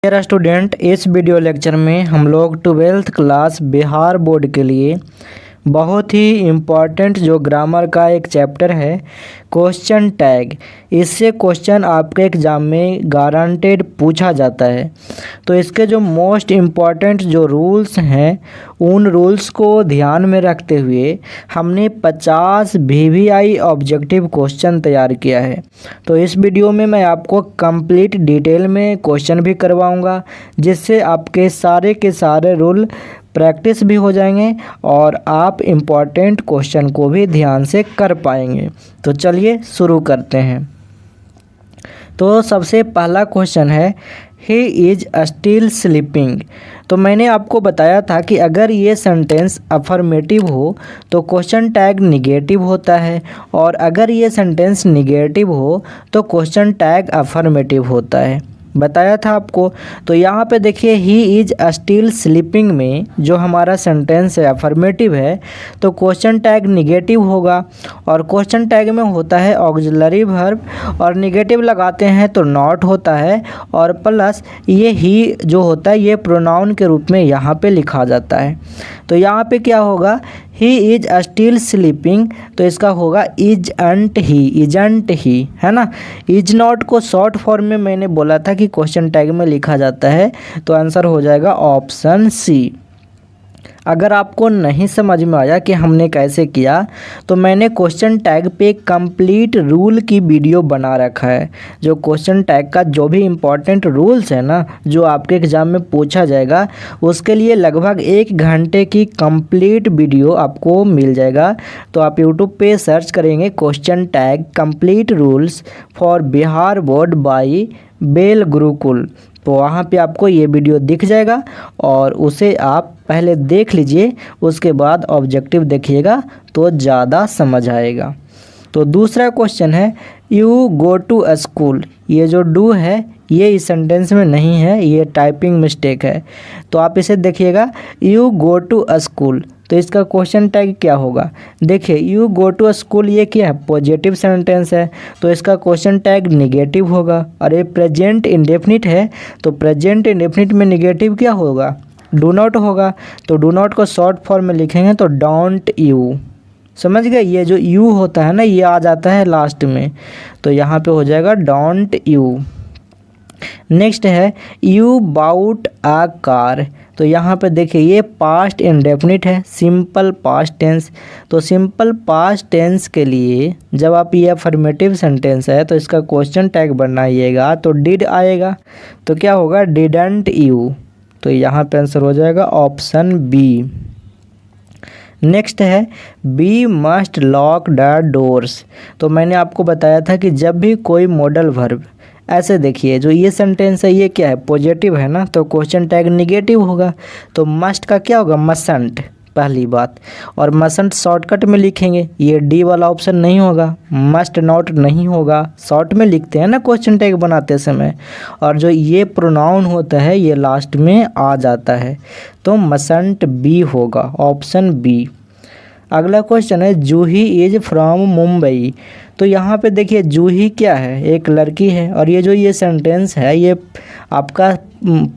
मेरा स्टूडेंट, इस video lecture में हम लोग 12th क्लास बिहार बोर्ड के लिए बहुत ही इम्पॉर्टेंट जो ग्रामर का एक चैप्टर है क्वेश्चन टैग, इससे क्वेश्चन आपके एग्ज़ाम में गारंटेड पूछा जाता है। तो इसके जो मोस्ट इम्पॉर्टेंट जो रूल्स हैं उन रूल्स को ध्यान में रखते हुए हमने 50 VVI ऑब्जेक्टिव क्वेश्चन तैयार किया है। तो इस वीडियो में मैं आपको कंप्लीट डिटेल में क्वेश्चन भी करवाऊंगा, जिससे आपके सारे के सारे रूल प्रैक्टिस भी हो जाएंगे और आप इम्पॉर्टेंट क्वेश्चन को भी ध्यान से कर पाएंगे। तो चलिए शुरू करते हैं। तो सबसे पहला क्वेश्चन है ही इज़ स्टिल स्लीपिंग। तो मैंने आपको बताया था कि अगर ये सेंटेंस अफर्मेटिव हो तो क्वेश्चन टैग निगेटिव होता है, और अगर ये सेंटेंस निगेटिव हो तो क्वेश्चन टैग अफर्मेटिव होता है, बताया था आपको। तो यहाँ पे देखिए ही इज़ स्टिल स्लीपिंग में जो हमारा सेंटेंस है अफर्मेटिव है, तो क्वेश्चन टैग निगेटिव होगा, और क्वेश्चन टैग में होता है ऑक्सिलरी वर्ब, और निगेटिव लगाते हैं तो नॉट होता है, और प्लस ये ही जो होता है ये प्रोनाउन के रूप में यहाँ पे लिखा जाता है। तो यहाँ पे क्या होगा, ही इज़ स्टिल स्लीपिंग, तो इसका होगा इजंट ही, इजंट ही, है ना। इज नॉट को शॉर्ट फॉर्म में मैंने बोला था कि क्वेश्चन टैग में लिखा जाता है, तो आंसर हो जाएगा ऑप्शन सी। अगर आपको नहीं समझ में आया कि हमने कैसे किया, तो मैंने क्वेश्चन टैग पे कंप्लीट रूल की वीडियो बना रखा है। जो क्वेश्चन टैग का जो भी इम्पोर्टेंट रूल्स है ना, जो आपके एग्ज़ाम में पूछा जाएगा, उसके लिए लगभग 1 घंटे की कंप्लीट वीडियो आपको मिल जाएगा। तो आप यूट्यूब पे सर्च करेंगे question tag complete rules for Bihar board by बेल गुरुकुल, तो वहाँ पे आपको ये वीडियो दिख जाएगा, और उसे आप पहले देख लीजिए, उसके बाद ऑब्जेक्टिव देखिएगा तो ज़्यादा समझ आएगा। तो दूसरा क्वेश्चन है you go to a school. ये जो डू है ये इस सेंटेंस में नहीं है, ये टाइपिंग मिस्टेक है। तो आप इसे देखिएगा you go to a school, तो इसका क्वेश्चन टैग क्या होगा। देखिए you go to a school ये क्या है, पॉजिटिव सेंटेंस है, तो इसका क्वेश्चन टैग निगेटिव होगा। और ये प्रेजेंट इंडेफिनिट है, तो प्रेजेंट इंडेफिनिट में निगेटिव क्या होगा, डू नॉट होगा। तो डू नॉट को शॉर्ट फॉर्म में लिखेंगे तो डोंट यू, समझ गए। ये जो यू होता है ना, ये आ जाता है लास्ट में, तो यहाँ पे हो जाएगा डोंट यू। नेक्स्ट है यू बाउट अ कार। तो यहाँ पे देखिए ये पास्ट इंडेफिनिट है, सिंपल पास्ट टेंस। तो सिंपल पास्ट टेंस के लिए जब आप ये अफर्मेटिव सेंटेंस है तो इसका क्वेश्चन टैग बनाइएगा तो डिड आएगा, तो क्या होगा डिडंट यू। तो यहाँ पे आंसर हो जाएगा ऑप्शन बी। नेक्स्ट है we must lock the doors. तो मैंने आपको बताया था कि जब भी कोई मॉडल वर्ब ऐसे, देखिए जो ये सेंटेंस है ये क्या है, पॉजिटिव है ना, तो क्वेश्चन टैग निगेटिव होगा। तो मस्ट का क्या होगा, मसंट, पहली बात। और मसंट शॉर्टकट में लिखेंगे, ये डी वाला ऑप्शन नहीं होगा, मस्ट नॉट नहीं होगा, शॉर्ट में लिखते हैं ना क्वेश्चन टैग बनाते समय। और जो ये प्रोनाउन होता है ये लास्ट में आ जाता है, तो मसंट बी होगा, ऑप्शन बी। अगला क्वेश्चन है जूही इज फ्रॉम मुंबई। तो यहाँ पे देखिए जूही क्या है, एक लड़की है, और ये जो ये सेंटेंस है ये आपका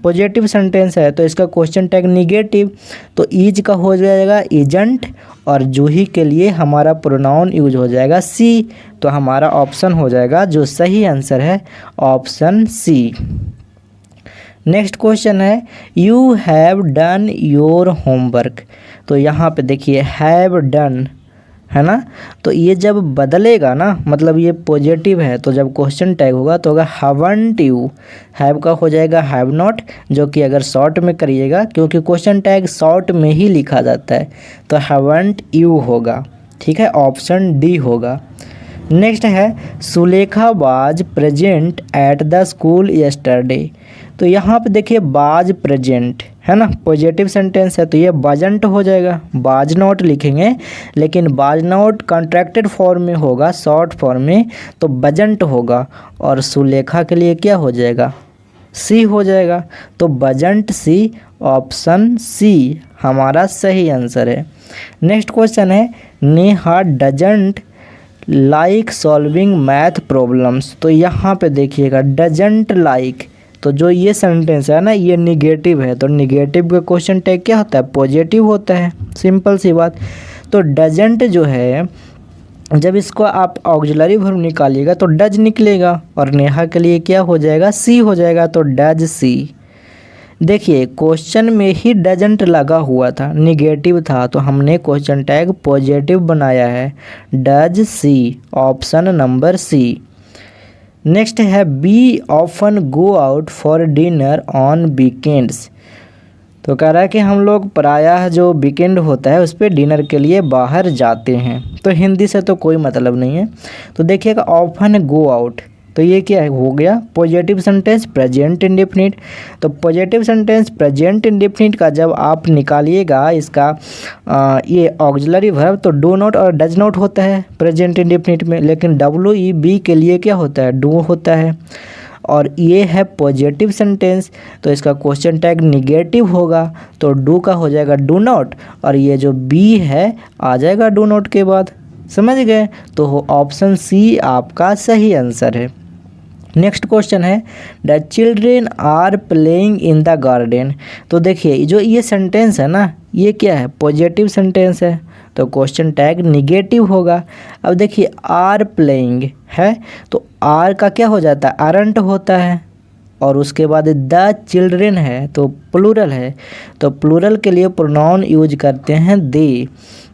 पॉजिटिव सेंटेंस है, तो इसका क्वेश्चन टैग निगेटिव, तो इज का हो जाएगा इजंट, और जूही के लिए हमारा प्रोनाउन यूज हो जाएगा सी। तो हमारा ऑप्शन हो जाएगा जो सही आंसर है ऑप्शन सी। नेक्स्ट क्वेश्चन है you have done your homework. तो यहाँ पे देखिए हैव डन है ना, तो ये जब बदलेगा ना, मतलब ये पॉजिटिव है, तो जब क्वेश्चन टैग होगा तो होगा हैवंट यू। हैव का हो जाएगा हैव नॉट, जो कि अगर शॉर्ट में करिएगा, क्योंकि क्वेश्चन टैग शॉर्ट में ही लिखा जाता है, तो हैवंट यू होगा, ठीक है, ऑप्शन डी होगा। नेक्स्ट है Sulekha was present at the school yesterday. तो यहाँ पे देखिए बाज प्रेजेंट है ना, पॉजिटिव सेंटेंस है, तो ये बाजंट हो जाएगा, बाज नॉट लिखेंगे, लेकिन बाज नॉट कॉन्ट्रैक्टेड फॉर्म में होगा, शॉर्ट फॉर्म में, तो बजंट होगा। और सुलेखा के लिए क्या हो जाएगा, सी हो जाएगा, तो बजंट सी, ऑप्शन सी हमारा सही आंसर है। नेक्स्ट क्वेश्चन है Neha doesn't like solving math problems. तो यहाँ पे देखिएगा डजंट लाइक, तो जो ये सेंटेंस है ना ये निगेटिव है, तो निगेटिव का क्वेश्चन टैग क्या होता है, पॉजिटिव होता है, सिंपल सी बात। तो डजंट जो है जब इसको आप ऑक्सिलरी वर्ब निकालिएगा तो डज निकलेगा, और नेहा के लिए क्या हो जाएगा, सी हो जाएगा, तो डज सी। देखिए क्वेश्चन में ही डजंट लगा हुआ था, निगेटिव था, तो हमने क्वेश्चन टैग पॉजिटिव बनाया है, does C, option number C. Next है B often go out for dinner on weekends. तो कह रहा है कि हम लोग प्रायः जो वीकेंड होता है उस पर डिनर के लिए बाहर जाते हैं। तो हिंदी से तो कोई मतलब नहीं है। तो देखिएगा ऑफन गो आउट, तो ये क्या हो गया, पॉजिटिव सेंटेंस प्रेजेंट इंडेफिनिट। तो पॉजिटिव सेंटेंस प्रेजेंट इंडेफिनिट का जब आप निकालिएगा इसका ये ऑक्सिलरी वर्ब, तो डू नॉट और डज नॉट होता है प्रेजेंट इंडेफिनिट में, लेकिन WEB के लिए क्या होता है, डू होता है। और ये है पॉजिटिव सेंटेंस, तो इसका क्वेश्चन टैग निगेटिव होगा, तो डू का हो जाएगा डू नॉट, और ये जो बी है आ जाएगा डू नॉट के बाद। समझ गए, तो ऑप्शन सी आपका सही आंसर है। नेक्स्ट क्वेश्चन है the children are playing in the garden. तो देखिए जो ये सेंटेंस है ना ये क्या है, पॉजिटिव सेंटेंस है, तो क्वेश्चन टैग निगेटिव होगा। अब देखिए आर प्लेइंग है, तो आर का क्या हो जाता है, आरंट होता है, और उसके बाद द चिल्ड्रेन है तो प्लूरल है, तो प्लूरल के लिए प्रोनाउन यूज करते हैं दे,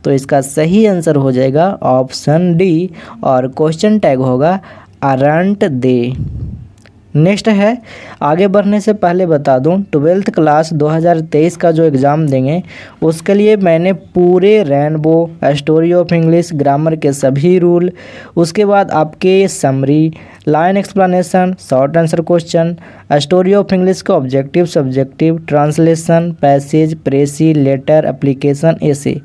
तो इसका सही आंसर हो जाएगा ऑप्शन डी, और क्वेश्चन टैग होगा आरंट दे। नेक्स्ट है, आगे बढ़ने से पहले बता दूं 12th क्लास 2023 का जो एग्ज़ाम देंगे उसके लिए मैंने पूरे rainbow, story of English, grammar के सभी रूल, उसके बाद आपके summary, line explanation, short answer question, story of English का objective subjective, translation, passage, precis, letter, application, ऐसे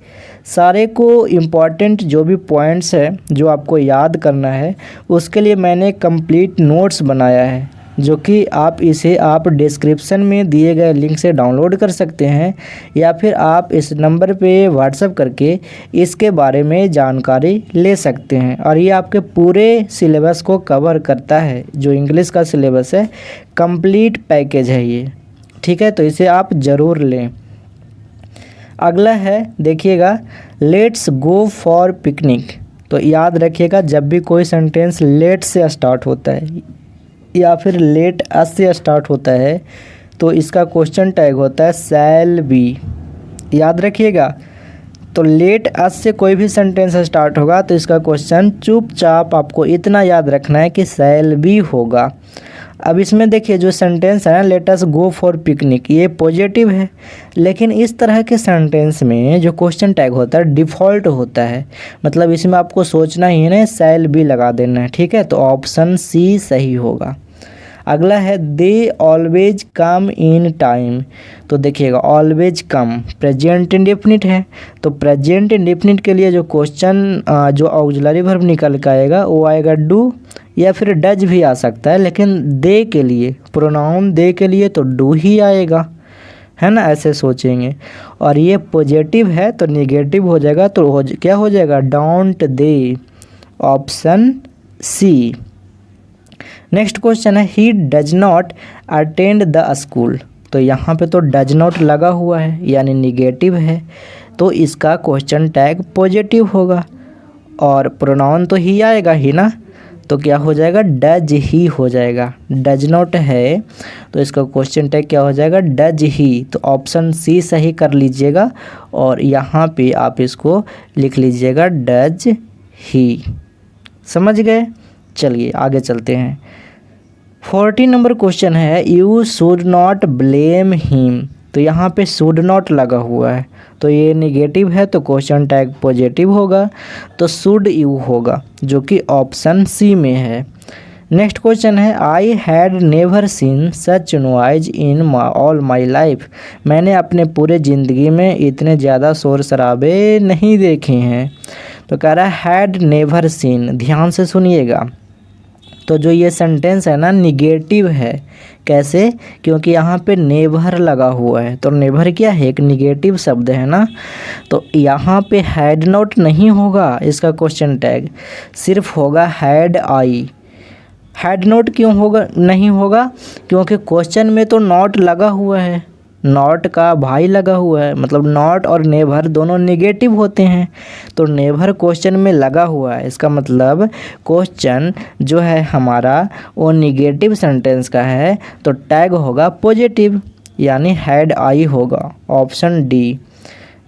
सारे को इम्पॉर्टेंट जो भी पॉइंट्स है जो आपको याद करना है उसके लिए मैंने कंप्लीट नोट्स बनाया है, जो कि आप इसे डिस्क्रिप्शन में दिए गए लिंक से डाउनलोड कर सकते हैं, या फिर आप इस नंबर पे व्हाट्सएप करके इसके बारे में जानकारी ले सकते हैं। और ये आपके पूरे सिलेबस को कवर करता है, जो इंग्लिश का सिलेबस है, कंप्लीट पैकेज है ये, ठीक है, तो इसे आप ज़रूर लें। अगला है देखिएगा लेट्स गो फॉर पिकनिक। तो याद रखिएगा जब भी कोई सेंटेंस लेट से स्टार्ट होता है या फिर लेट अस से स्टार्ट होता है तो इसका क्वेश्चन टैग होता है शैल बी, याद रखिएगा। तो लेट अस से कोई भी सेंटेंस स्टार्ट होगा तो इसका क्वेश्चन चुपचाप आपको इतना याद रखना है कि शैल बी होगा। अब इसमें देखिए जो सेंटेंस है ना let us go for picnic, ये पॉजिटिव है, लेकिन इस तरह के सेंटेंस में जो क्वेश्चन टैग होता है डिफ़ॉल्ट होता है, मतलब इसमें आपको सोचना ही नहीं, शैल बी लगा देना है, ठीक है, तो ऑप्शन सी सही होगा। अगला है they always come in time. तो देखिएगा ऑलवेज कम प्रेजेंट इंडेफिनिट है, तो प्रेजेंट इंडेफिनिट के लिए जो क्वेश्चन जो ऑक्सिलरी वर्ब निकल के आएगा वो आएगा डू या फिर डज भी आ सकता है, लेकिन दे के लिए प्रोनाउन दे के लिए तो डू ही आएगा, है ना, ऐसे सोचेंगे। और ये पॉजिटिव है तो निगेटिव हो जाएगा, तो क्या हो जाएगा, don't they, option C. Next question है he does not attend the school. तो यहाँ पे तो डज नॉट लगा हुआ है यानी निगेटिव है, तो इसका क्वेश्चन टैग पॉजिटिव होगा, और प्रोनाउन तो ही आएगा ही ना, तो क्या हो जाएगा, डज ही हो जाएगा। डज नॉट है तो इसका क्वेश्चन टैग क्या हो जाएगा, डज ही, तो ऑप्शन सी सही कर लीजिएगा, और यहाँ पे आप इसको लिख लीजिएगा डज ही। समझ गए, चलिए आगे चलते हैं। 14 नंबर क्वेश्चन है you should not blame him. तो यहाँ पे शुड नॉट लगा हुआ है, तो ये निगेटिव है, तो क्वेश्चन टैग पॉजिटिव होगा, तो शुड यू होगा, जो कि ऑप्शन सी में है। नेक्स्ट क्वेश्चन है I had never seen such noise in all my life. मैंने अपने पूरे ज़िंदगी में इतने ज़्यादा शोर शराबे नहीं देखे हैं। तो कह रहा है हैड नेवर सीन, ध्यान से सुनिएगा। तो जो ये सेंटेंस है ना निगेटिव है, कैसे, क्योंकि यहाँ पे नेवर लगा हुआ है, तो नेवर क्या है, एक निगेटिव शब्द है ना, तो यहाँ पे हैड नॉट नहीं होगा इसका क्वेश्चन टैग, सिर्फ होगा हैड आई, हैड नॉट क्यों होगा, नहीं होगा? क्योंकि क्वेश्चन में तो नॉट लगा हुआ है, नॉट का भाई लगा हुआ है, मतलब नॉट और नेवर दोनों नेगेटिव होते हैं, तो नेवर क्वेश्चन में लगा हुआ है, इसका मतलब क्वेश्चन जो है हमारा वो नेगेटिव सेंटेंस का है, तो टैग होगा पॉजिटिव, यानी हैड आई होगा, ऑप्शन डी।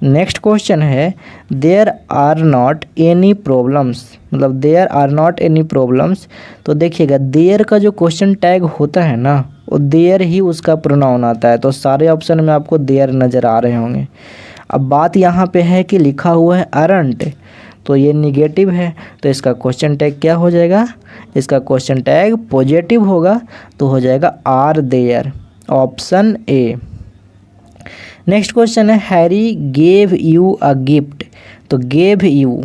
नेक्स्ट क्वेश्चन है there are not any problems, मतलब there are not any problems, तो देखिएगा देयर का जो क्वेश्चन टैग होता है ना, वो देयर ही उसका प्रोनाउन आता है, तो सारे ऑप्शन में आपको देयर नज़र आ रहे होंगे। अब बात यहाँ पे है कि लिखा हुआ है अरंट, तो ये निगेटिव है, तो इसका क्वेश्चन टैग क्या हो जाएगा? इसका क्वेश्चन टैग पॉजिटिव होगा, तो हो जाएगा are there, option A. Next question है Harry gave you a gift, तो गेव यू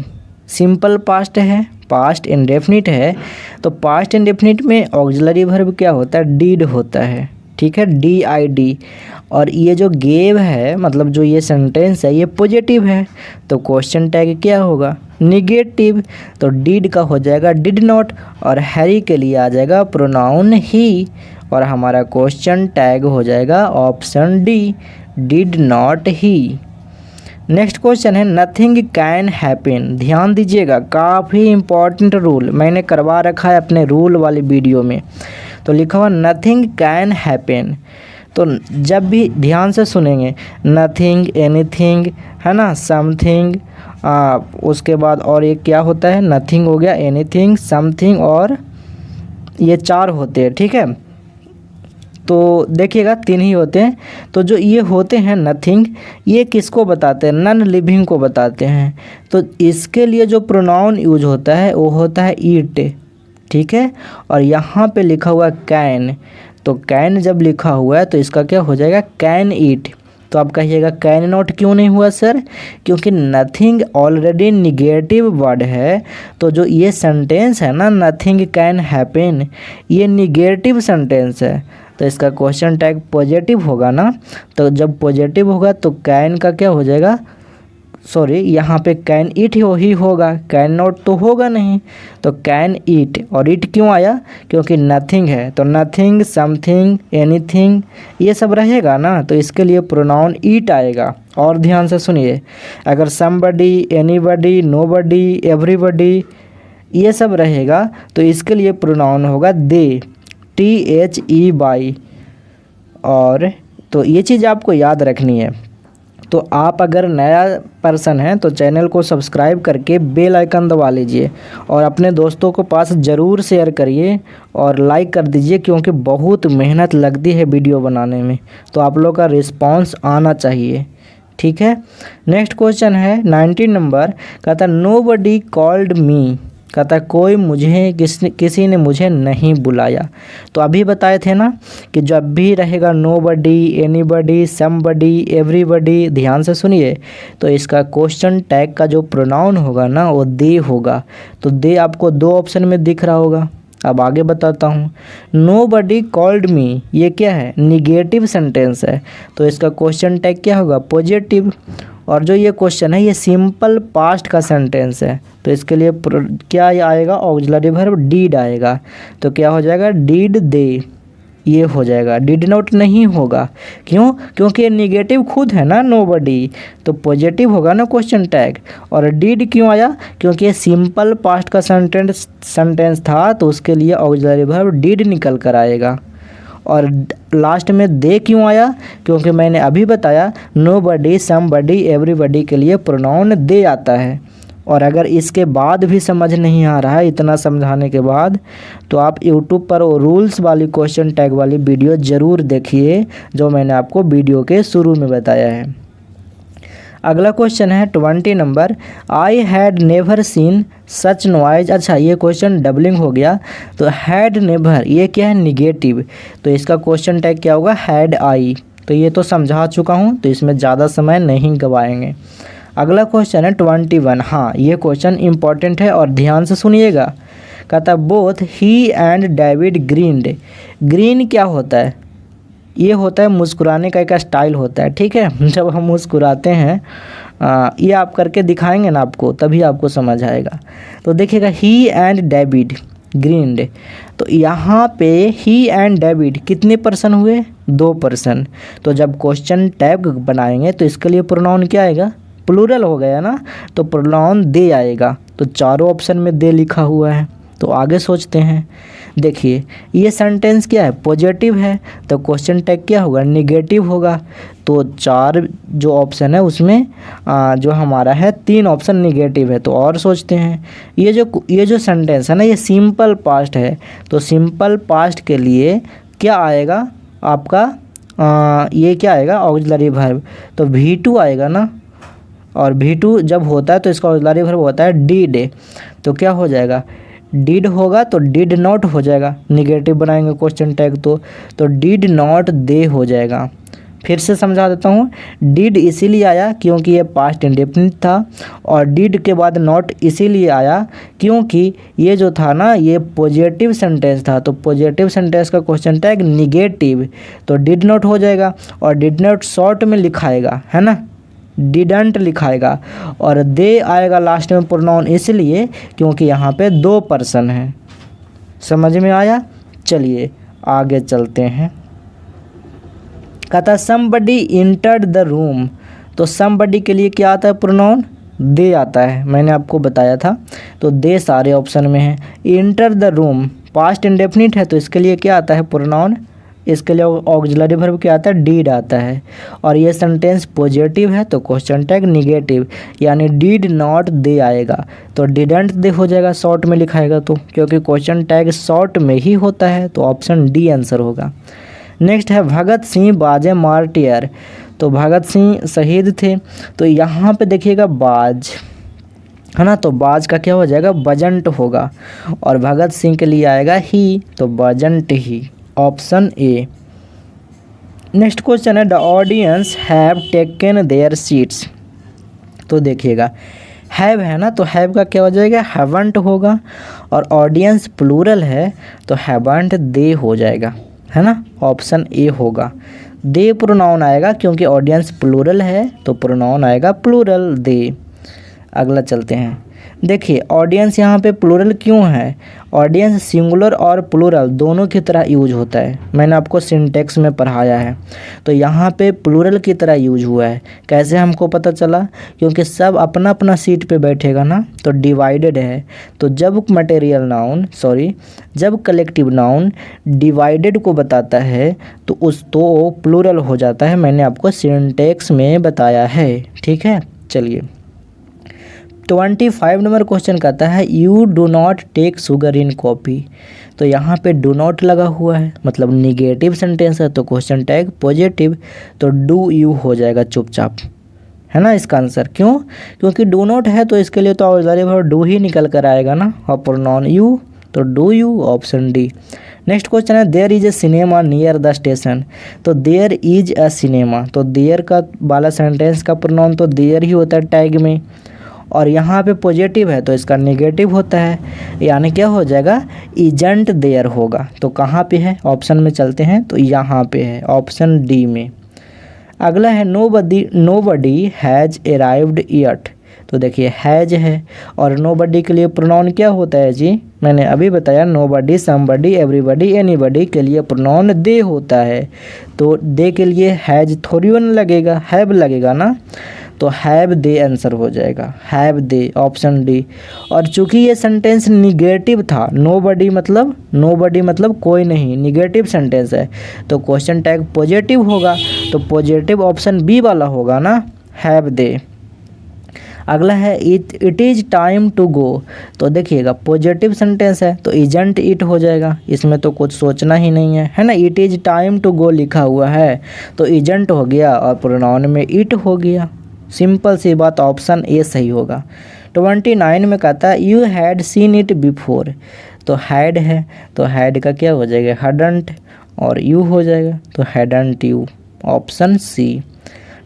सिंपल पास्ट है, पास्ट इंडेफिनिट है, तो पास्ट इंडेफिनिट में ऑक्सिलरी वर्ब क्या होता है? डीड होता है, ठीक है, डी आई डी। और ये जो गेव है, मतलब जो ये सेंटेंस है, ये पॉजिटिव है, तो क्वेश्चन टैग क्या होगा? निगेटिव, तो डीड का हो जाएगा डिड नॉट, और हैरी के लिए आ जाएगा प्रोनाउन ही, और हमारा क्वेश्चन टैग हो जाएगा option D, did not he. Next question है नथिंग कैन हैपन, ध्यान दीजिएगा, काफ़ी इम्पॉर्टेंट रूल मैंने करवा रखा है अपने रूल वाली वीडियो में, तो लिखा हुआ नथिंग कैन हैपन, तो जब भी ध्यान से सुनेंगे, नथिंग, एनीथिंग, है ना, समथिंग, उसके बाद और एक क्या होता है, नथिंग हो गया, एनीथिंग, समथिंग, और ये 4 होते हैं, ठीक है, तो देखिएगा 3 ही होते हैं। तो जो ये होते हैं नथिंग, ये किसको बताते हैं? नॉन लिविंग को बताते हैं, तो इसके लिए जो प्रोनाउन यूज होता है वो होता है ईट, ठीक है, और यहाँ पे लिखा हुआ कैन, तो कैन जब लिखा हुआ है तो इसका क्या हो जाएगा? Can eat. तो आप कहिएगा कैन नॉट क्यों नहीं हुआ सर? क्योंकि नथिंग ऑलरेडी निगेटिव वर्ड है, तो जो ये सेंटेंस है ना नथिंग कैन हैपन, ये निगेटिव सेंटेंस है, तो इसका क्वेश्चन टैग पॉजिटिव होगा ना, तो जब पॉजिटिव होगा तो कैन का क्या हो जाएगा? सॉरी, यहाँ पे कैन ईट ही होगा, कैन नॉट तो होगा नहीं, तो कैन ईट, और ईट क्यों आया? क्योंकि नथिंग है, तो नथिंग, समथिंग, एनीथिंग ये सब रहेगा ना, तो इसके लिए प्रोनाउन ईट आएगा। और ध्यान से सुनिए, अगर समबडी, एनीबडी, नोबडी, एवरीबडी ये सब रहेगा तो इसके लिए प्रोनाउन होगा दे, THE बाई, और तो ये चीज़ आपको याद रखनी है। तो आप अगर नया पर्सन हैं तो चैनल को सब्सक्राइब करके बेल आइकन दबा लीजिए, और अपने दोस्तों को पास ज़रूर शेयर करिए और लाइक कर दीजिए, क्योंकि बहुत मेहनत लगती है वीडियो बनाने में, तो आप लोग का रिस्पांस आना चाहिए, ठीक है। नेक्स्ट क्वेश्चन है 19 नंबर, कहता नोबडी कॉल्ड मी, कहता कोई मुझे किसी ने मुझे नहीं बुलाया। तो अभी बताए थे ना कि जब भी रहेगा नोबडी, एनीबडी, समबडी, एवरीबडी, ध्यान से सुनिए, तो इसका क्वेश्चन टैग का जो प्रोनाउन होगा ना वो दे होगा, तो दे आपको 2 ऑप्शन में दिख रहा होगा। अब आगे बताता हूँ, नोबडी कॉल्ड मी ये क्या है? निगेटिव सेंटेंस है, तो इसका क्वेश्चन टैग क्या होगा? पॉजिटिव। और जो ये क्वेश्चन है ये सिंपल पास्ट का सेंटेंस है, तो इसके लिए क्या आएगा? ऑक्सिलरी वर्ब डीड आएगा, तो क्या हो जाएगा? डीड दे, ये हो जाएगा, डिड नॉट नहीं होगा। क्यों? क्योंकि ये निगेटिव खुद है ना नोबडी, तो पॉजिटिव होगा ना क्वेश्चन टैग। और डिड क्यों आया? क्योंकि ये सिंपल पास्ट का सेंटेंस था, तो उसके लिए ऑक्सिलरी वर्ब डिड निकल कर आएगा। और लास्ट में दे क्यों आया? क्योंकि मैंने अभी बताया नोबडी, समबडी, एवरीबडी के लिए प्रोनाउन दे आता है। और अगर इसके बाद भी समझ नहीं आ रहा है, इतना समझाने के बाद, तो आप YouTube पर वो रूल्स वाली क्वेश्चन टैग वाली वीडियो ज़रूर देखिए, जो मैंने आपको वीडियो के शुरू में बताया है। अगला क्वेश्चन है 20 number, I had never seen such noise. अच्छा, ये क्वेश्चन डबलिंग हो गया, तो हैड नेवर ये क्या है? निगेटिव, तो इसका क्वेश्चन टैग क्या होगा? Had I. तो ये तो समझा चुका हूँ, तो इसमें ज़्यादा समय नहीं गवाएंगे। अगला क्वेश्चन है 21। हाँ, ये क्वेश्चन इंपॉर्टेंट है और ध्यान से सुनिएगा। कहता both he and David grinned. Green क्या होता है? ये होता है मुस्कुराने का एक स्टाइल होता है, ठीक है। जब हम मुस्कुराते हैं, ये आप करके दिखाएंगे ना आपको, तभी आपको समझ आएगा। तो देखिएगा ही एंड डेविड, ग्रीन्ड। तो यहाँ पे ही एंड डेविड कितने पर्सन हुए? 2 पर्सन। तो जब क्वेश्चन टैग बनाएंगे तो इसके लिए प्रोनाउन क्या आएगा? प्लूरल हो गया ना, तो प्रोनाउन दे आएगा। तो चारों ऑप्शन में दे लिखा हुआ है। तो आगे सोचते हैं। देखिए ये सेंटेंस क्या है? पॉजिटिव है, तो क्वेश्चन टैग क्या होगा? निगेटिव होगा। तो 4 जो ऑप्शन है उसमें जो हमारा है 3 ऑप्शन निगेटिव है। तो और सोचते हैं, ये जो सेंटेंस है ना, ये सिंपल पास्ट है। तो सिंपल पास्ट के लिए क्या आएगा आपका? ये क्या आएगा? Auxiliary verb. तो V2 आएगा ना, और V2 जब होता है तो इसका ऑक्सिलरी वर्ब होता है डिड। तो क्या हो जाएगा? डिड होगा तो डिड नॉट हो जाएगा, निगेटिव बनाएंगे क्वेश्चन टैग तो डिड नॉट दे हो जाएगा। फिर से समझा देता हूँ। डिड इसीलिए आया क्योंकि ये पास्ट इंडेफिनिट था, और डिड के बाद नॉट इसीलिए आया क्योंकि ये जो था ना, ये पॉजिटिव सेंटेंस था। तो पॉजिटिव सेंटेंस का क्वेश्चन टैग निगेटिव, तो डिड नॉट हो जाएगा। और डिड नॉट शॉर्ट में लिखाएगा, है ना, डिडंट लिखाएगा। और दे आएगा लास्ट में प्रोनाउन इसलिए क्योंकि यहाँ पे 2 पर्सन हैं। समझ में आया? चलिए आगे चलते हैं। कहता समबडी इंटर्ड द रूम। तो समबडी के लिए क्या आता है? प्रोनाउन दे आता है, मैंने आपको बताया था। तो दे सारे ऑप्शन में है। Enter the room past indefinite है, तो इसके लिए क्या आता है? प्रोनाउन। इसके लिए ऑक्सिलरी वर्ब क्या आता है? डीड आता है। और ये सेंटेंस पॉजिटिव है तो क्वेश्चन टैग निगेटिव, यानी डीड नॉट दे आएगा। तो डिडंट दे हो जाएगा शॉर्ट में लिखाएगा, तो क्योंकि क्वेश्चन टैग शॉर्ट में ही होता है। तो ऑप्शन डी आंसर होगा। नेक्स्ट है भगत सिंह बाजे मार्टियर। तो भगत सिंह शहीद थे। तो यहाँ पे देखिएगा बाज है ना, तो बाज का क्या हो जाएगा? बजंट होगा। और भगत सिंह के लिए आएगा ही, तो budget he, option A. Next question है the audience have taken there seats. तो देखिएगा हैव है ना, तो हैव का क्या हो जाएगा? हैवंट होगा। और ऑडियंस प्लूरल है तो हैवंट दे हो जाएगा, है ना, ऑप्शन ए होगा। दे प्रोनाउन आएगा क्योंकि ऑडियंस प्लूरल है, तो प्रोनाउन आएगा प्लूरल दे। अगला चलते हैं। देखिए ऑडियंस यहाँ पे प्लूरल क्यों है? ऑडियंस सिंगुलर और प्लूरल दोनों की तरह यूज होता है, मैंने आपको सिंटेक्स में पढ़ाया है। तो यहाँ पे प्लूरल की तरह यूज हुआ है। कैसे हमको पता चला? क्योंकि सब अपना अपना सीट पे बैठेगा ना, तो डिवाइडेड है। तो जब जब कलेक्टिव नाउन डिवाइडेड को बताता है तो प्लूरल हो जाता है, मैंने आपको सिंटेक्स में बताया है। ठीक है, चलिए 25 नंबर क्वेश्चन कहता है you do not take sugar in coffee. तो यहाँ पे डू नॉट लगा हुआ है, मतलब निगेटिव सेंटेंस है, तो क्वेश्चन टैग पॉजिटिव, तो डू यू हो जाएगा चुपचाप, है ना इसका आंसर। क्यों? क्योंकि डू नॉट है तो इसके लिए तो ऑक्सिलरी वर्ब डू ही निकल कर आएगा ना, और प्रोनाउन यू, तो do you, option D. Next question है there is a cinema near the station. तो देयर इज अ सिनेमा, तो देयर का वाला सेंटेंस का प्रोनाउन तो देयर ही होता है टैग में, और यहाँ पे पॉजिटिव है तो इसका नेगेटिव होता है, यानी क्या हो जाएगा? इजंट देयर होगा। तो कहाँ पे है? ऑप्शन में चलते हैं, तो यहाँ पे है, ऑप्शन डी में। अगला है नोबडी हैज़ अराइव्ड येट। तो देखिए हैज़ है, और नोबडी के लिए प्रोनाउन क्या होता है जी? मैंने अभी बताया नोबडी, समबडी, एवरीबडी, एनीबडी के लिए प्रोनाउन दे होता है। तो दे के लिए हैज़ थोड़ी वन लगेगा, हैव लगेगा ना, तो हैव दे आंसर हो जाएगा, हैव दे, ऑप्शन डी। और चूंकि ये सेंटेंस निगेटिव था, नोबडी मतलब कोई नहीं, निगेटिव सेंटेंस है, तो क्वेश्चन टैग पॉजिटिव होगा, तो पॉजिटिव ऑप्शन बी वाला होगा ना, हैव दे। अगला है it is time to go. तो देखिएगा पॉजिटिव सेंटेंस है तो इजंट इट हो जाएगा, इसमें तो कुछ सोचना ही नहीं है ना। It is time to go लिखा हुआ है तो इजंट हो गया और प्रोनाउन में इट हो गया। सिंपल सी बात, ऑप्शन ए सही होगा। 29 में कहता है you had seen it before. तो हैड है तो हैड का क्या हो जाएगा? हैडंट, और यू हो जाएगा तो hadn't you, option C.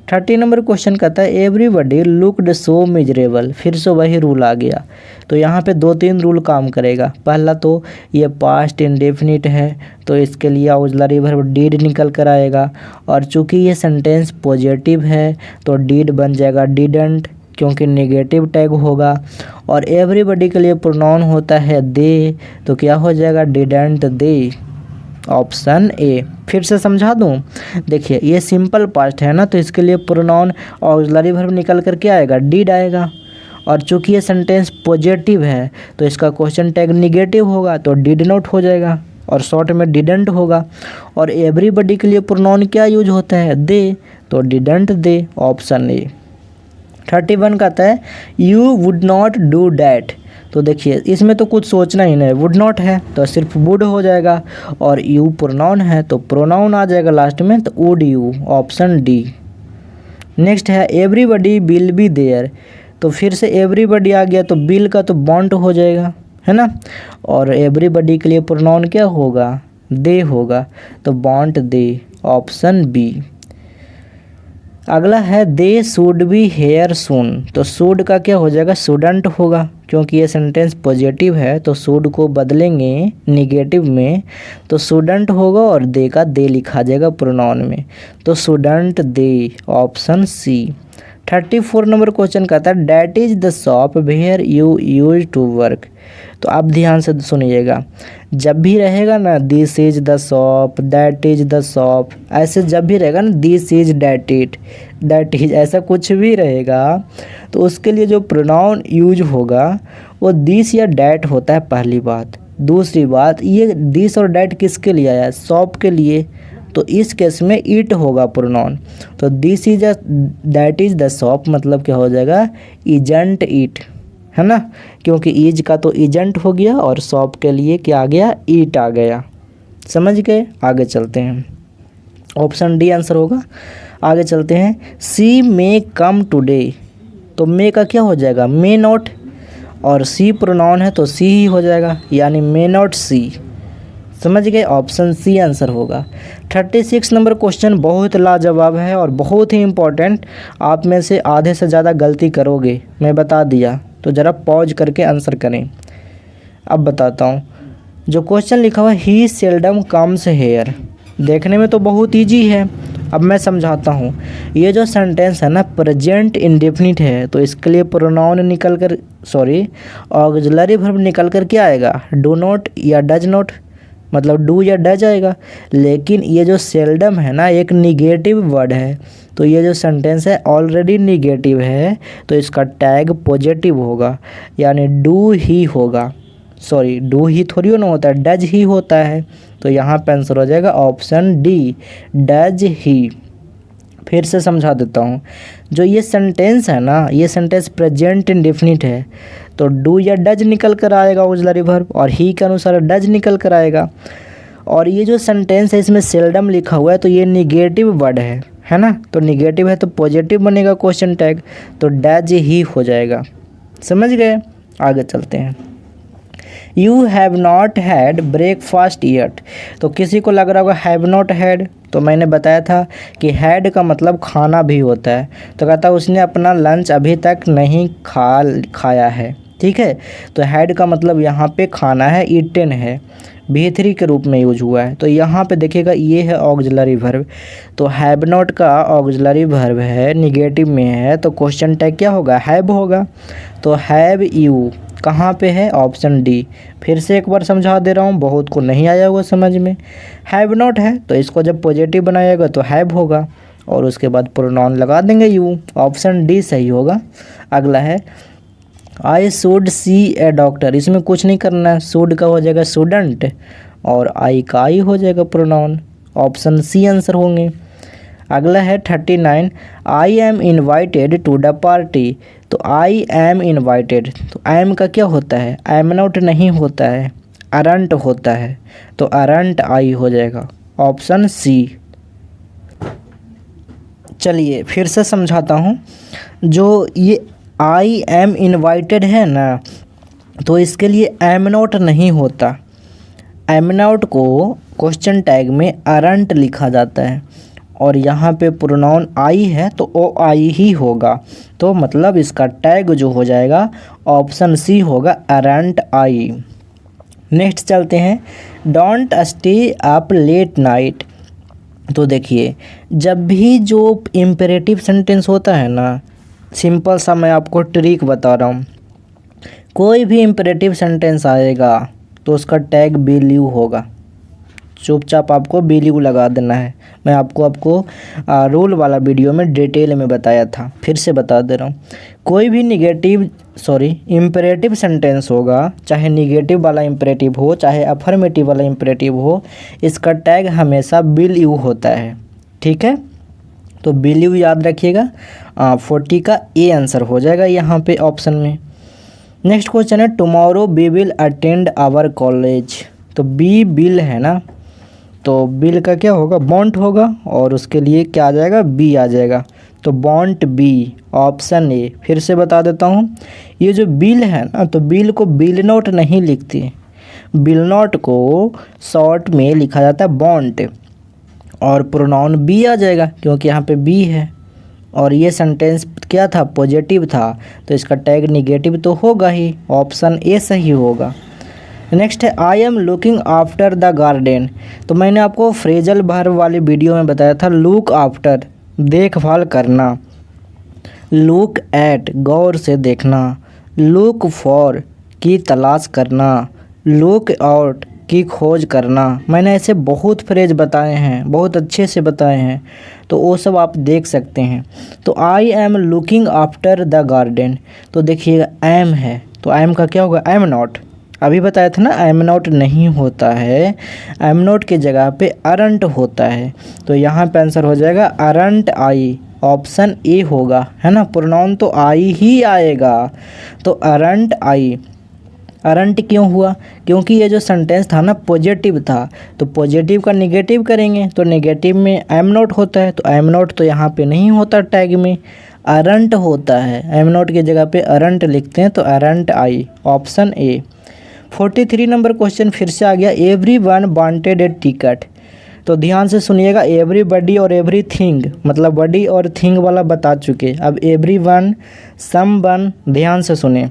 30 number question कहता है एवरीबडी लुक्ड सो मिजरेबल। फिर से वही रूल आ गया। तो यहाँ पे 2-3 रूल काम करेगा। पहला तो ये पास्ट इंडेफिनिट है तो इसके लिए ऑक्सिलरी वर्ब डीड निकल कर आएगा, और चूंकि ये सेंटेंस पॉजिटिव है तो डीड बन जाएगा डिडंट, क्योंकि नेगेटिव टैग होगा। और एवरीबॉडी के लिए प्रोनाउन होता है दे, तो क्या हो जाएगा डिडंट दे, ऑप्शन ए। फिर से समझा दूं, देखिए ये सिंपल पास्ट है ना, तो इसके लिए प्रोनाउन ऑक्सिलरी वर्ब निकल कर के आएगा डिड आएगा। और चूंकि ये सेंटेंस पॉजिटिव है तो इसका क्वेश्चन टैग निगेटिव होगा, तो डिड नॉट हो जाएगा और शॉर्ट में डिडंट होगा। और एवरीबॉडी के लिए प्रोनाउन क्या यूज होता है दे, तो डिडंट दे, ऑप्शन ए। 31 कहता है you would not do that. तो देखिए इसमें तो कुछ सोचना ही नहीं, वुड नॉट है तो सिर्फ वुड हो जाएगा, और यू प्रोनाउन है तो प्रोनाउन आ जाएगा लास्ट में, तो would you, option D. Next है एवरीबॉडी विल बी देयर। तो फिर से एवरीबॉडी आ गया तो बिल का तो बॉन्ट हो जाएगा, है ना। और एवरीबॉडी के लिए प्रोनाउन क्या होगा दे होगा, तो बॉन्ट दे, ऑप्शन बी। अगला है they should be here soon. तो शुड का क्या हो जाएगा शुडंट होगा, क्योंकि ये सेंटेंस पॉजिटिव है तो शुड को बदलेंगे निगेटिव में, तो शुडंट होगा और दे का दे लिखा जाएगा प्रोनाउन में, तो shouldn't they, option C. 34 number question कहता है that is the shop where you use to work. तो आप ध्यान से सुनिएगा, जब भी रहेगा ना this is the shop, that is the shop, ऐसे जब भी रहेगा ना this is that it, that is, ऐसा कुछ भी रहेगा तो उसके लिए जो प्रोनाउन यूज होगा वो दिस या डैट होता है, पहली बात। दूसरी बात, ये दिस और डैट किसके लिए आया, शॉप के लिए, तो इस केस में इट होगा प्रोनाउन। तो this is that is the shop मतलब क्या हो जाएगा इजंट इट, है ना, क्योंकि इज का तो इजंट हो गया और शॉप के लिए क्या आ गया ईट आ गया। समझ गए, आगे चलते हैं, ऑप्शन डी आंसर होगा। आगे चलते हैं सी मे कम टुडे। तो मे का क्या हो जाएगा मे नॉट, और सी प्रोनाउन है तो सी ही हो जाएगा, यानी मे नॉट सी। समझ गए, ऑप्शन सी आंसर होगा। 36 नंबर क्वेश्चन बहुत लाजवाब है और बहुत ही इम्पोर्टेंट, आप में से आधे से ज़्यादा गलती करोगे, मैं बता दिया, तो ज़रा पॉज करके आंसर करें। अब बताता हूँ, जो क्वेश्चन लिखा हुआ है ही सेल्डम कम्स हेयर, देखने में तो बहुत ईजी है, अब मैं समझाता हूँ। ये जो सेंटेंस है ना प्रेजेंट इंडेफिनिट है, तो इसके लिए प्रोनाउन निकल कर ऑक्सिलरी वर्ब निकल कर क्या आएगा डू नॉट या डज नॉट, मतलब डू या डज आएगा। लेकिन ये जो सेल्डम है ना एक निगेटिव वर्ड है, तो ये जो सेंटेंस है ऑलरेडी निगेटिव है, तो इसका टैग पॉजिटिव होगा, यानी डू ही होगा। सॉरी, डू ही थोड़ी ना होता है, डज ही होता है, तो यहाँ पे आंसर हो जाएगा ऑप्शन डी, डज ही। फिर से समझा देता हूँ, जो ये सेंटेंस है ना ये सेंटेंस प्रेजेंट इंडेफिनिट है, तो डू या डज निकल कर आएगा ऑक्सिलरी वर्ब, और ही के अनुसार डज निकल कर आएगा। और ये जो सेंटेंस है इसमें सेल्डम लिखा हुआ है, तो ये निगेटिव वर्ड है ना, तो निगेटिव है तो पॉजिटिव बनेगा क्वेश्चन टैग, तो डज ही हो जाएगा। समझ गए, आगे चलते हैं। You have not had breakfast yet. तो किसी को लग रहा होगा हैव नॉट हैड, तो मैंने बताया था कि हैड का मतलब खाना भी होता है, तो कहता है उसने अपना लंच अभी तक नहीं खाया है, ठीक है। तो हैड का मतलब यहाँ पे खाना है, ईटन है, B3 के रूप में यूज हुआ है। तो यहाँ पे देखिएगा ये है ऑक्सिलरी वर्ब, तो हैव नॉट का ऑक्सिलरी वर्ब है, निगेटिव में है, तो क्वेश्चन टैग क्या होगा हैव होगा। तो हैव यू कहाँ पे है, ऑप्शन डी। फिर से एक बार समझा दे रहा हूँ, बहुत को नहीं आया होगा समझ में। हैव नॉट है तो इसको जब पॉजिटिव बनाएगा तो हैव होगा, और उसके बाद प्रोनाउन लगा देंगे यू, ऑप्शन डी सही होगा। अगला है I should see A doctor. इसमें कुछ नहीं करना है, शुड का हो जाएगा शुडंट, और आई का आई हो जाएगा प्रोनाउन, ऑप्शन सी आंसर होंगे। अगला है 39 I am invited to the party. तो आई एम इन्वाइटेड, तो एम का क्या होता है एम नॉट नहीं होता है, अरंट होता है, तो अरंट आई हो जाएगा, ऑप्शन सी। चलिए फिर से समझाता हूँ, जो ये आई एम इन्वाइटेड है ना, तो इसके लिए एम नॉट नहीं होता, एम नॉट को क्वेश्चन टैग में अरंट लिखा जाता है, और यहाँ पे प्रोनाउन आई है तो ओ आई ही होगा, तो मतलब इसका टैग जो हो जाएगा ऑप्शन सी होगा, अरंट आई। नेक्स्ट चलते हैं, don't stay up late night. तो देखिए जब भी जो इम्पेरेटिव सेंटेंस होता है ना, सिंपल सा मैं आपको ट्रिक बता रहा हूँ। कोई भी इम्परेटिव सेंटेंस आएगा तो उसका टैग बिलीव होगा। चुपचाप आपको बिलीव लगा देना है। मैं आपको रूल वाला वीडियो में डिटेल में बताया था, फिर से बता दे रहा हूँ। कोई भी इम्परेटिव सेंटेंस होगा, चाहे निगेटिव वाला इम्परेटिव हो चाहे अफर्मेटिव वाला इम्परेटिव हो, इसका टैग हमेशा बिलीव होता है। ठीक है, तो बिलीव याद रखिएगा। 40 का ए आंसर हो जाएगा यहाँ पे ऑप्शन में। नेक्स्ट क्वेश्चन है tomorrow we will attend our college. तो बी बिल है ना, तो बिल का क्या होगा, बॉन्ट होगा, और उसके लिए क्या आ जाएगा, बी आ जाएगा। तो बॉन्ट बी, ऑप्शन ए। फिर से बता देता हूँ, ये जो बिल है ना, तो बिल को बिल नोट नहीं लिखती, बिल नोट को शॉर्ट में लिखा जाता है बॉन्ट, और प्रोनाउन बी आ जाएगा क्योंकि यहाँ पे बी है। और ये सेंटेंस क्या था, पॉजिटिव था, तो इसका टैग निगेटिव तो होगा ही, ऑप्शन ए सही होगा। नेक्स्ट है I am looking after the garden. तो मैंने आपको फ्रेजल वर्ब वाली वीडियो में बताया था, लुक आफ्टर देखभाल करना, लुक एट गौर से देखना, लुक फॉर की तलाश करना, लुक आउट की खोज करना। मैंने ऐसे बहुत फ्रेज बताए हैं, बहुत अच्छे से बताए हैं, तो वो सब आप देख सकते हैं। तो I am looking after the garden, तो देखिएगा एम है, तो एम का क्या होगा, एम नॉट। अभी बताया था ना एम नॉट नहीं होता है, एम नॉट की जगह पे अरंट होता है, तो यहाँ पे आंसर हो जाएगा अरंट आई, ऑप्शन ए होगा, है ना। प्रोनाउन तो आई ही आएगा, तो अरंट आई। अरंट क्यों हुआ, क्योंकि ये जो सेंटेंस था ना पॉजिटिव था, तो पॉजिटिव का निगेटिव करेंगे तो निगेटिव में एम नॉट होता है, तो एम नॉट तो यहाँ पे नहीं होता टैग में, अरंट होता है। एम नॉट की जगह पे अरंट लिखते हैं, तो aren't I, option A. 43 number question फिर से आ गया, एवरीवन वांटेड ए टिकट। तो ध्यान से सुनिएगा, एवरीबॉडी और एवरीथिंग, मतलब बॉडी और थिंग वाला बता चुके। अब एवरीवन, समवन, ध्यान से सुने,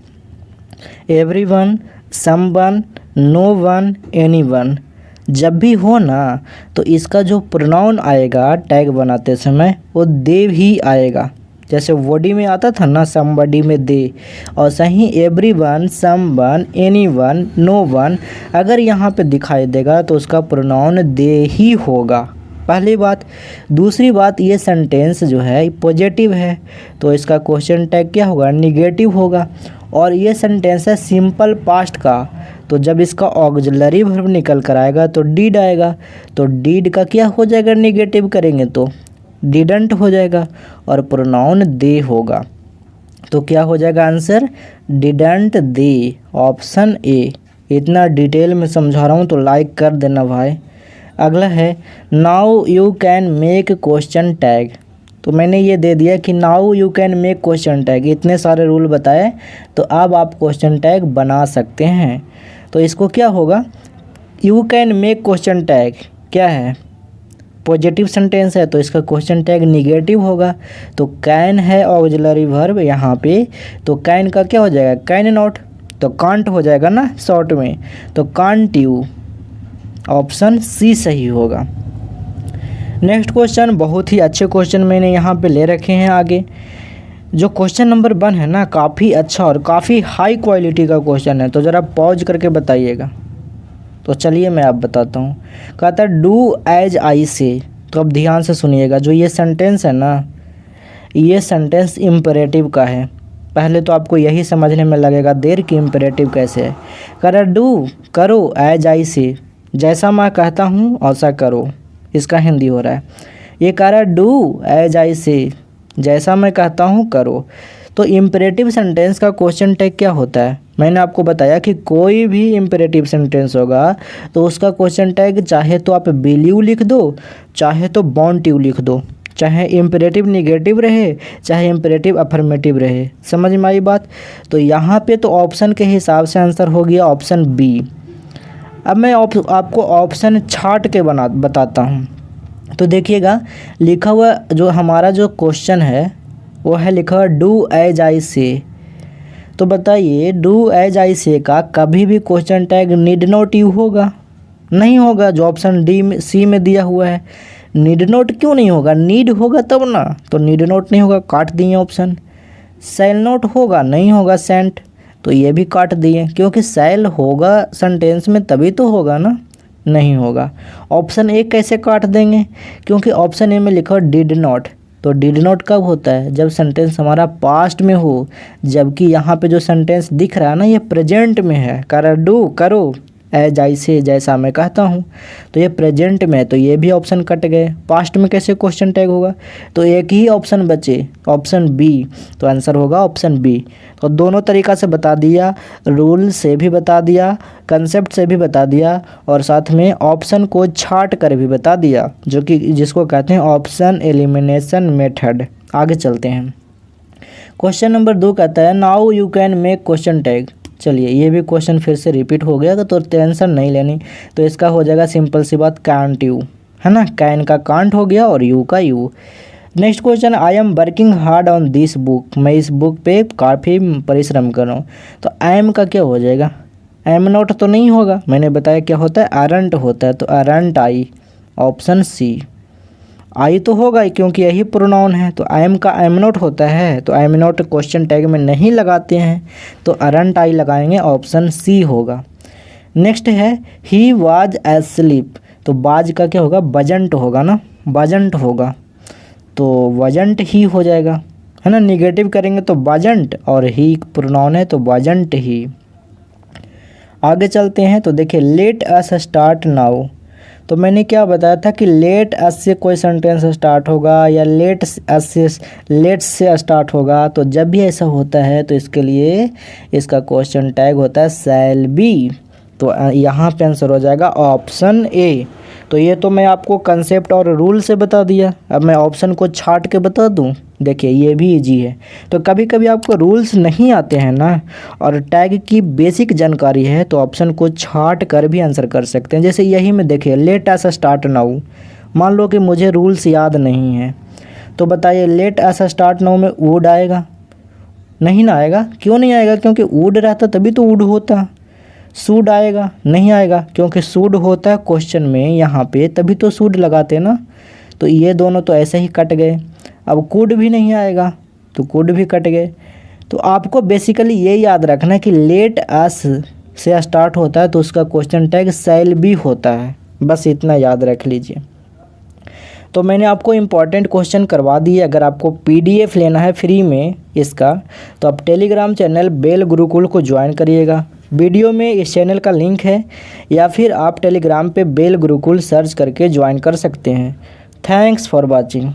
everyone, someone, no one, anyone, जब भी हो ना तो इसका जो प्रोनाउन आएगा टैग बनाते समय वो दे ही आएगा। जैसे बॉडी में आता था ना समबडी में दे, और सही everyone, someone, anyone, no one अगर यहाँ पे दिखाई देगा तो उसका प्रोनाउन दे ही होगा, पहली बात। दूसरी बात, ये सेंटेंस जो है पॉजिटिव है, तो इसका क्वेश्चन टैग क्या होगा, निगेटिव होगा। और ये सेंटेंस है सिंपल पास्ट का, तो जब इसका ऑक्सिलरी वर्ब निकल कर आएगा तो डिड आएगा, तो डिड का क्या हो जाएगा, निगेटिव करेंगे तो डिडंट हो जाएगा, और प्रोनाउन दे होगा, तो क्या हो जाएगा answer, didn't they, option A. इतना डिटेल में समझा रहा हूँ तो लाइक कर देना भाई। अगला है now you can make question tag. तो मैंने ये दे दिया कि now you can make question tag, इतने सारे रूल बताए, तो अब आप क्वेश्चन टैग बना सकते हैं। तो इसको क्या होगा, you can make question tag क्या है, पॉजिटिव सेंटेंस है, तो इसका क्वेश्चन टैग निगेटिव होगा। तो कैन है ऑक्सिलरी वर्ब यहाँ पे, तो कैन का क्या हो जाएगा, कैन नॉट, तो कांट हो जाएगा ना शॉर्ट में, तो कांट यू, ऑप्शन सी सही होगा। नेक्स्ट क्वेश्चन, बहुत ही अच्छे क्वेश्चन मैंने यहाँ पे ले रखे हैं आगे। जो क्वेश्चन नंबर 1 है ना, काफ़ी अच्छा और काफ़ी हाई क्वालिटी का क्वेश्चन है, तो ज़रा पॉज करके बताइएगा। तो चलिए मैं आप बताता हूँ। कहता है डू एज आई से। तो अब ध्यान से सुनिएगा, जो ये सेंटेंस है ना, ये सेंटेंस इम्परेटिव का है। पहले तो आपको यही समझने में लगेगा देर कि इम्परेटिव कैसे है। कह रहा डू करो एज आई से, जैसा मैं कहता हूँ ऐसा करो, इसका हिंदी हो रहा है। ये कह रहा है डू एज आई से, जैसा मैं कहता हूँ करो। तो इम्परेटिव सेंटेंस का क्वेश्चन टैग क्या होता है, मैंने आपको बताया कि कोई भी इम्परेटिव सेंटेंस होगा तो उसका क्वेश्चन टैग चाहे तो आप बिलीव लिख दो, चाहे तो वांट यू लिख दो, चाहे इम्परेटिव निगेटिव रहे, चाहे इम्परेटिव अफर्मेटिव रहे। समझ में आई बात। तो यहाँ पे तो ऑप्शन के हिसाब से आंसर हो गया ऑप्शन बी। अब मैं आपको ऑप्शन छाट के बताता हूँ। तो देखिएगा, लिखा हुआ जो हमारा जो क्वेश्चन है वो है लिखा हुआ डू एज आई से। तो बताइए डू एज आई से का कभी भी question tag need not you होगा, नहीं होगा, जो ऑप्शन डी में सी में दिया हुआ है। नीड नॉट क्यों नहीं होगा, नीड होगा तब ना, तो नीड नॉट नहीं होगा, काट दिए ऑप्शन। सेल नोट होगा, नहीं होगा सेंट, तो ये भी काट दिए, क्योंकि सेल होगा सेंटेंस में तभी तो होगा ना, नहीं होगा। ऑप्शन ए कैसे काट देंगे, क्योंकि ऑप्शन ए में लिखा डिड नॉट, तो डिड नॉट कब होता है, जब सेंटेंस हमारा पास्ट में हो, जबकि यहाँ पे जो सेंटेंस दिख रहा है ना ये प्रेजेंट में है, कर डू करो, जैसे जैसा मैं कहता हूँ, तो ये प्रेजेंट में है, तो ये भी ऑप्शन कट गए। पास्ट में कैसे क्वेश्चन टैग होगा, तो एक ही ऑप्शन बचे, ऑप्शन बी, तो आंसर होगा ऑप्शन बी। तो दोनों तरीक़ा से बता दिया, रूल से भी बता दिया, कंसेप्ट से भी बता दिया, और साथ में ऑप्शन को छाट कर भी बता दिया, जो कि जिसको कहते हैं ऑप्शन एलिमिनेशन मेथड। आगे चलते हैं। क्वेश्चन नंबर 2 कहता है now you can make question tag. चलिए ये भी क्वेश्चन फिर से रिपीट हो गया, तो टेंशन नहीं लेनी, तो इसका हो जाएगा सिंपल सी बात कांट यू, है ना, कैन का कांट हो गया और यू का you. Next question, I am working hard on this book, मैं इस बुक पे काफ़ी परिश्रम कर रहा हूँ, तो आई एम का क्या हो जाएगा, एम नॉट तो नहीं होगा, मैंने बताया क्या होता है, अरंट होता है, तो अरंट आई, ऑप्शन सी। आई तो होगा क्योंकि यही प्रोनाउन है, तो आई एम का आई एम नॉट होता है, तो I am not question tag में नहीं लगाते हैं, तो अरंट आई लगाएंगे, ऑप्शन सी होगा। नेक्स्ट है ही वाज एस्लीप, तो बाज का क्या होगा, बजंट होगा ना, बजंट होगा, तो वजंट ही हो जाएगा, है ना, निगेटिव करेंगे तो बजंट, और ही प्रोनाउन है तो बजंट ही। आगे चलते हैं, तो देखिए लेट अस स्टार्ट नाउ, तो मैंने क्या बताया था कि लेट अस से कोई सेंटेंस स्टार्ट होगा या लेट से स्टार्ट होगा, तो जब भी ऐसा होता है तो इसके लिए इसका क्वेश्चन टैग होता है शैल बी, तो यहाँ पे आंसर हो जाएगा ऑप्शन ए। तो ये तो मैं आपको कंसेप्ट और रूल से बता दिया, अब मैं ऑप्शन को छाट के बता दूं, देखिए ये भी इजी है। तो कभी कभी आपको रूल्स नहीं आते हैं ना, और टैग की बेसिक जानकारी है, तो ऑप्शन को छाट कर भी आंसर कर सकते हैं। जैसे यही में देखिए लेट अस स्टार्ट नाउ, मान लो कि मुझे रूल्स याद नहीं है, तो बताइए लेट अस स्टार्ट नाउ में वुड आएगा, नहीं ना आएगा, क्यों नहीं आएगा, क्योंकि वुड रहता तभी तो वुड होता। सूड आएगा, नहीं आएगा, क्योंकि सूड होता है क्वेश्चन में यहाँ पे, तभी तो सूड लगाते ना, तो ये दोनों तो ऐसे ही कट गए। अब कुड भी नहीं आएगा, तो कुड भी कट गए। तो आपको बेसिकली ये याद रखना है कि लेट अस से स्टार्ट होता है तो उसका क्वेश्चन टैग शैल बी होता है, बस इतना याद रख लीजिए। तो मैंने आपको इम्पॉर्टेंट क्वेश्चन करवा दिए। अगर आपको पीडीएफ लेना है फ्री में इसका, तो आप टेलीग्राम चैनल बेल गुरुकुल को ज्वाइन करिएगा, वीडियो में इस चैनल का लिंक है, या फिर आप टेलीग्राम पे बेल गुरुकुल सर्च करके ज्वाइन कर सकते हैं। Thanks for watching.